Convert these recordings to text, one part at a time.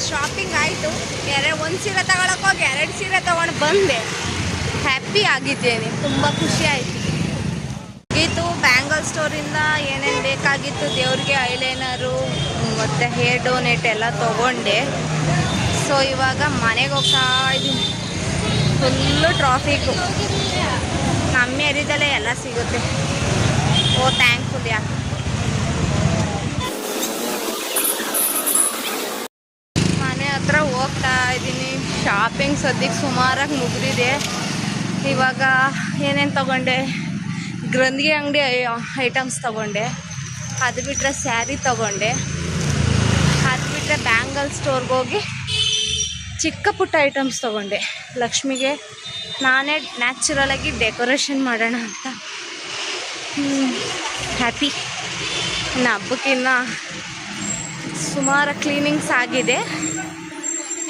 Shopping ಆಯಿತು. ಒಂದು ಸೀರೆ ತಗೊಳಕ್ಕೆ ಹೋಗಿ 2 ಸೀರೆ ತೊಗೊಂಡು ಬಂದೆ. ಹ್ಯಾಪಿ ಆಗಿದ್ದೇನೆ, ತುಂಬ ಖುಷಿ ಆಯಿತು. ಇದು ಬ್ಯಾಂಗಲ್ ಸ್ಟೋರಿಂದ ಏನೇನು ಬೇಕಾಗಿತ್ತು ದೇವ್ರಿಗೆ ಐಲೈನರು ಮತ್ತು ಹೇರ್ ಡೋನೆಟ್ ಎಲ್ಲ ತೊಗೊಂಡೆ. ಸೊ ಇವಾಗ ಮನೆಗೆ ಹೋಗ್ತಾ ಇದ್ದೀನಿ. Full traffic. ನಮ್ಮ ಏರಿಯಾದಲ್ಲೇ ಎಲ್ಲ ಸಿಗುತ್ತೆ. ಓ ಥ್ಯಾಂಕ್ಫುಲ್. ಯಾಕೆ ಮನೆ ಹತ್ರ ಹೋಗ್ತಾ ಇದ್ದೀನಿ. ಶಾಪಿಂಗ್ ಸದ್ಯಕ್ಕೆ ಸುಮಾರಾಗಿ ಮುಗಿದಿದೆ. ಇವಾಗ ಏನೇನು ತೊಗೊಂಡೆ, ಗ್ರಂಥಿಗೆ ಅಂಗಡಿ ಐಟಮ್ಸ್ ತೊಗೊಂಡೆ. ಅದು ಬಿಟ್ಟರೆ ಸ್ಯಾರಿ ತೊಗೊಂಡೆ. ಅದು ಬಿಟ್ಟರೆ ಬ್ಯಾಂಗಲ್ ಸ್ಟೋರ್ಗೆ ಹೋಗಿ ಚಿಕ್ಕ ಪುಟ್ಟ ಐಟಮ್ಸ್ ತೊಗೊಂಡೆ. ಲಕ್ಷ್ಮಿಗೆ ನಾನೇ ನ್ಯಾಚುರಲಾಗಿ ಡೆಕೋರೇಷನ್ ಮಾಡೋಣ ಅಂತ. ಹ್ಯಾಪಿ. ಇನ್ನು ಹಬ್ಬಕ್ಕಿನ್ನ ಸುಮಾರು ಕ್ಲೀನಿಂಗ್ಸ್ ಆಗಿದೆ.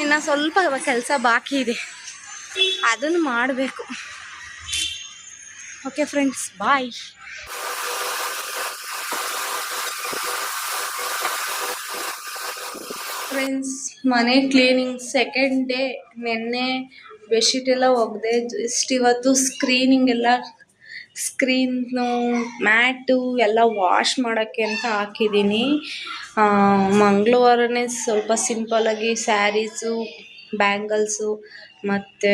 ಇನ್ನು ಸ್ವಲ್ಪ ಕೆಲಸ ಬಾಕಿ ಇದೆ, ಅದನ್ನು ಮಾಡಬೇಕು. ಓಕೆ ಫ್ರೆಂಡ್ಸ್, ಬಾಯ್. ಫ್ರೆಂಡ್ಸ್, ಮನೆ ಕ್ಲೀನಿಂಗ್ ಸೆಕೆಂಡ್ ಡೇ. ನೆನ್ನೆ ಬೆಡ್ಶೀಟ್ ಎಲ್ಲ ಒಗೆದೆ. ಜಸ್ಟ್ ಇವತ್ತು ಸ್ಕ್ರೀನು ಮ್ಯಾಟು ಎಲ್ಲ ವಾಶ್ ಮಾಡೋಕ್ಕೆ ಅಂತ ಹಾಕಿದ್ದೀನಿ. ಮಂಗಳವಾರನೇ ಸ್ವಲ್ಪ ಸಿಂಪಲ್ಲಾಗಿ ಸ್ಯಾರೀಸು, ಬ್ಯಾಂಗಲ್ಸು ಮತ್ತು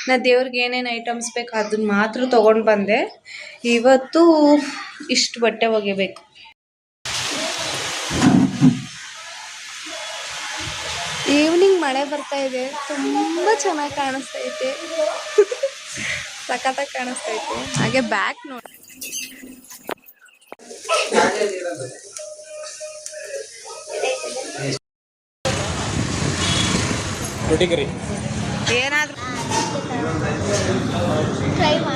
ನಾ ದೇವ್ರಿಗೆ ಏನೇನು ಐಟಮ್ಸ್ ಬೇಕು ಅದನ್ನ ಮಾತ್ರ ತೊಗೊಂಡು ಬಂದೆ. ಇವತ್ತು ಇಷ್ಟು ಬಟ್ಟೆ ಒಗಿಬೇಕು. ಈವ್ನಿಂಗ್ ಮಳೆ ಬರ್ತಾ ಇದೆ. ತುಂಬ ಚೆನ್ನಾಗಿ ಕಾಣಿಸ್ತೈತೆ. ಸಖತ್ತಾಗಿ ಕಾಣಿಸ್ತೈತೆ. ಹಾಗೆ ಬ್ಯಾಕ್ ನೋಡಿ. ಏನಾದರೂ ಟ್ರೈ ಮಾಡಿ.